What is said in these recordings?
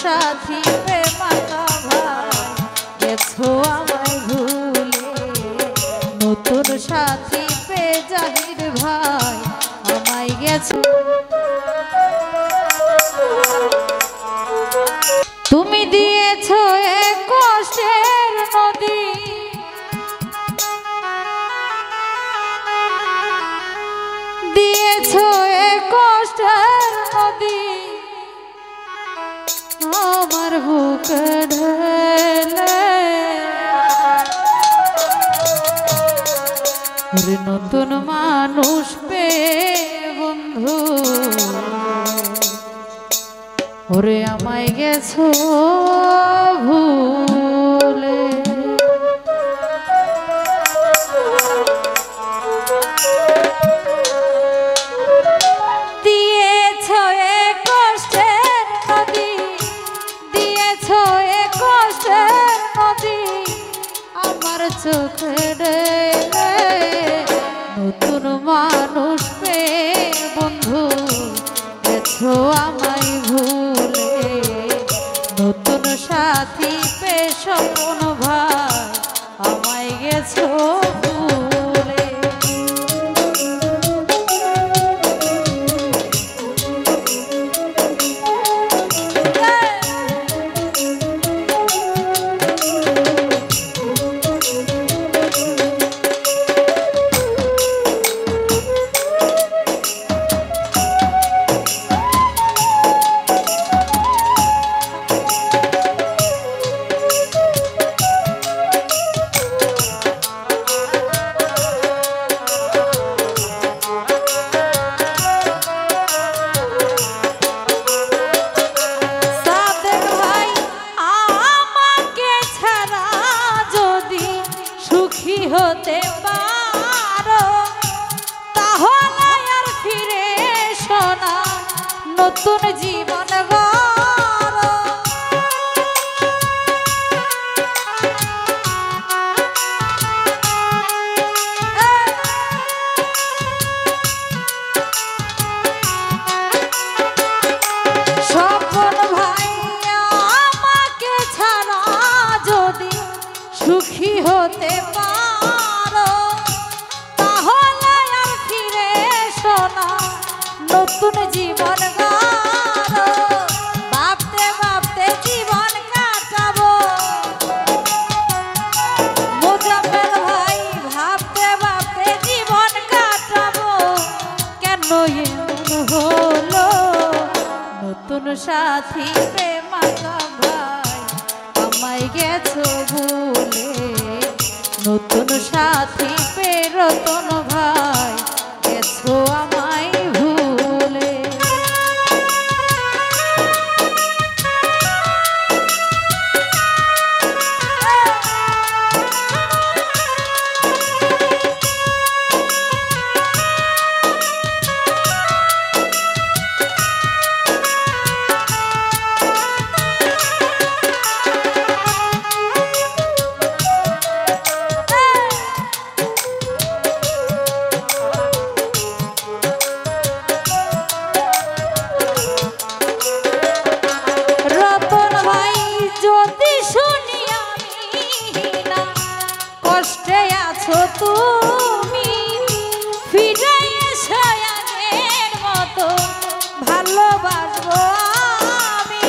সাথী প্রেমাকা ভাই গেছো আমায় ভুলে, নতুন সাথী পে জাহির ভাই আমায় গেছো। তুমি দিয়েছো এক কষ্টের নদী, দিয়েছো এক কষ্টের নদী আমার বুকে ঢেলে। নতুন মানুষ পেয়ে বন্ধু ওরে আমায় গেছো ভুলে। দিয়েছো এ কষ্টের নদী, দিয়েছো এ কষ্টের নদী আমার চোখে ঢেলে। নতুন মানুষ পেয়ে বন্ধু গেছো আমায় ভুলে, নতুন সাথী পে স্বপন ভাই আমায় গেছো ভুলে। হতে পারো তাহলে আর ফিরে শোনা নতুন জীবন গড়ো। স্বপন ভাই আমাকে ছাড়া যদি সুখী হতে পারো তাহলে আর ফিরে শোনা নতুন জীবন গড়ো। ভাবতে ভাবতে জীবন কাটাবো মোজাম্মেল ভাই, ভাবতে ভাবতে জীবন কাটাবো। কেন এমন হলো নতুন সাথী প্রেমাকা ভাই আমায় গেছো ভুলে, নতুন সাথী পে রতন ভাই গেছো আমায় ভুলে। কষ্টে আছো তুমি ফিরে এসো আগের মতো ভালোবাসবো আমি।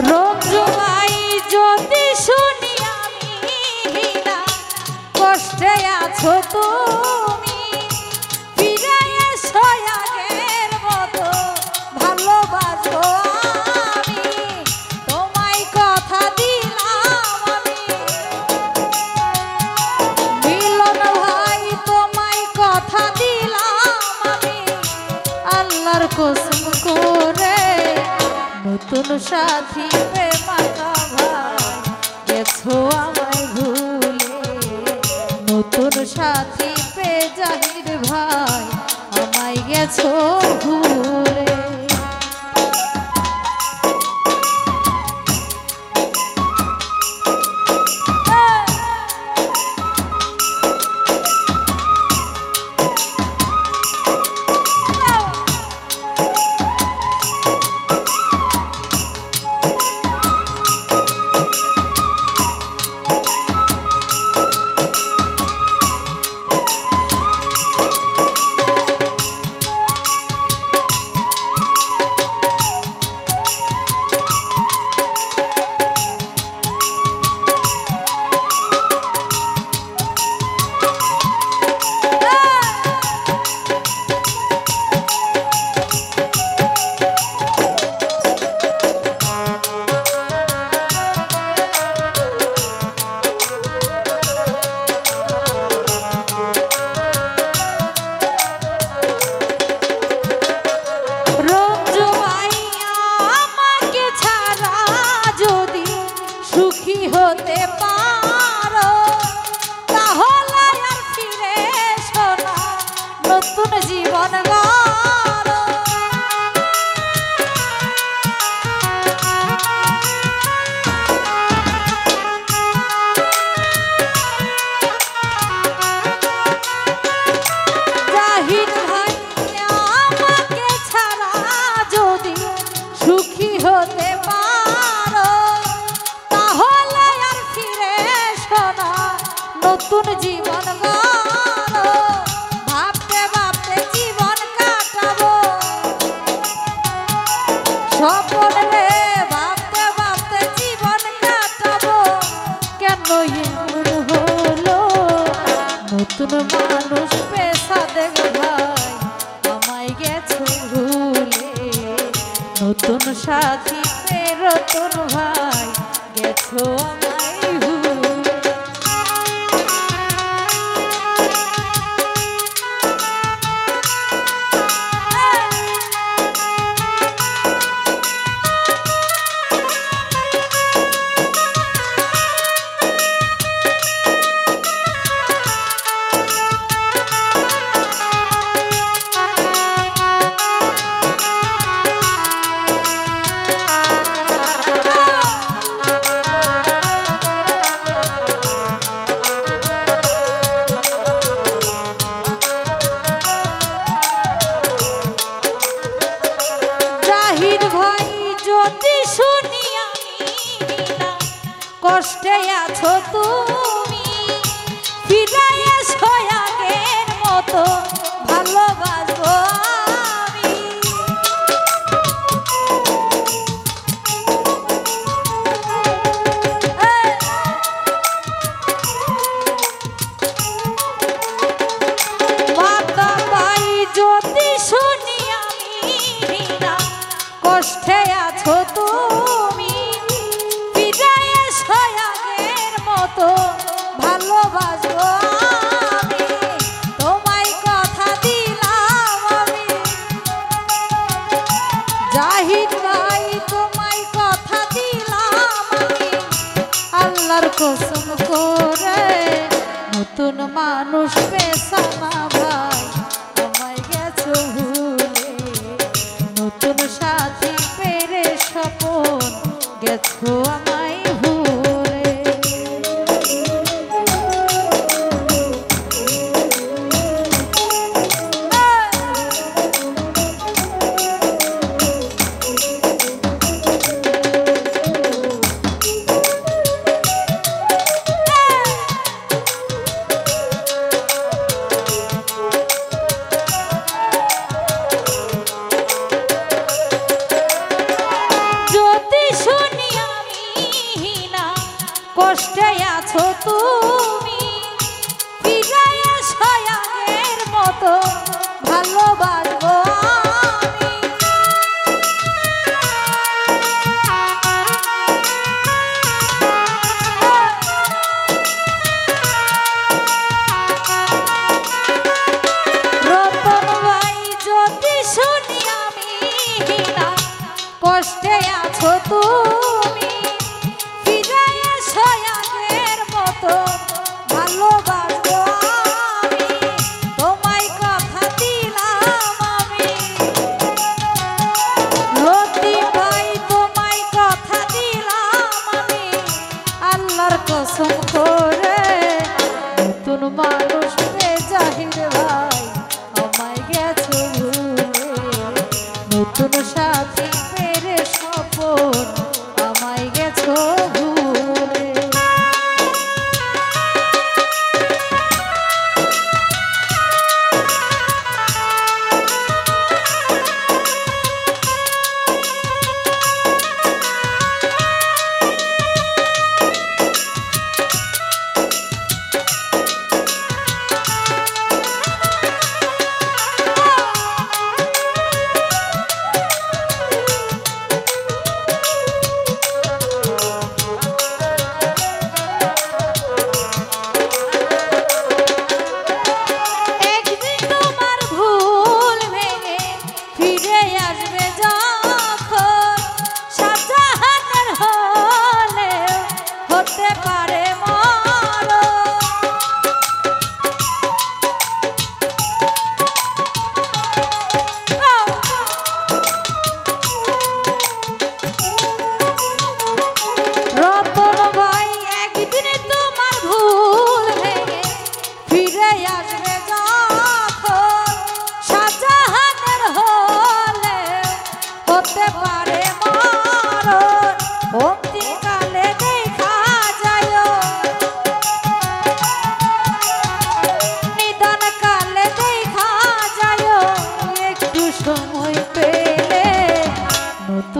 রঞ্জু ভাই যদি শুনি আমি না কষ্টে আছো তুমি ফিরে এসো আগের মতো ভালোবাসবো আমি। তোমায় কথা দিলাম আমি মিলন ভাই, তোমায় কথা দিলাম আমি আল্লাহর কসম করে। নতুন সাথী প্রেমাকা ভাই গেছো আমায় ভুলে, নতুন সাথী পে জাহির ভাই আমায় গেছো ভুলে। নতুন জীবন গড়ো ভাবতে ভাবতে জীবন কাটাবো স্বপন রে ভাবতে ভাবতে জীবন কাটাবো কেন এমন হলো নতুন মানুষ পেশা দেখ ভাই আমায় গেছো ভুলে নতুন সাথী নতুন ভাই গেছো আমায় ভুলে কষ্টে আছো তুমি ফিরে এসো আগের মতো ভালোবাসবো আমি মাতা ভাই যদি শুনি আমি না কষ্টে আছো তুমি ভালোবাসবো আমি তোমায় কথা দিলাম আমি জাহিদ ভাই তোমায় কথা দিলাম আমি আল্লাহর কসম করে নতুন মানুষ পেশা না ভাই আমায় গেছো ভুলে নতুন সাথী পেরে স্বপন গেছো আমায় ভুলে কষ্টে আছো তুমি ফিরে এসো আগের মতো ভালোবাসবো আমি রতন ভাই যদি শুনি আমি না কষ্টে আছো তুমি ভালোবাসবো আমি তোমায় কথা দিলাম আমি লতি ভাই তোমায় কথা দিলাম আমি আল্লাহর কসম করে নতুন মানুষ জাহিদ ভাই আমায় গেছো ভুলে নতুন সাথী পেরে স্বপন আমায় গেছো ভুলে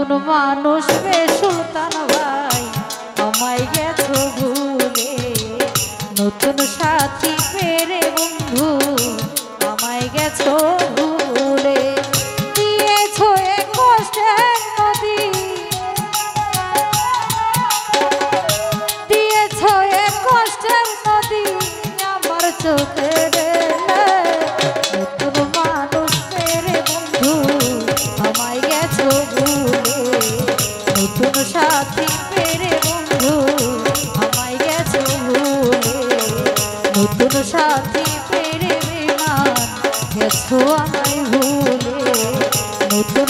নতুন মানুষ রে সুলতান ভাই আমায় গেছো ভুলে নতুন সাথী পেরে বন্ধু আমায় গেছো ভুলে দিয়েছো এক কষ্টের নদী দিয়েছো এক কষ্টের নদী আমার চোখে নতুন মানুষ পেরে বন্ধু আমায় গেছো ভুলে নতুন সাথী পেরে বন্ধু আমায় গেছো ভুলে নতুন সাথী পেরে বিমান গেছো আমায় ভুলে নতুন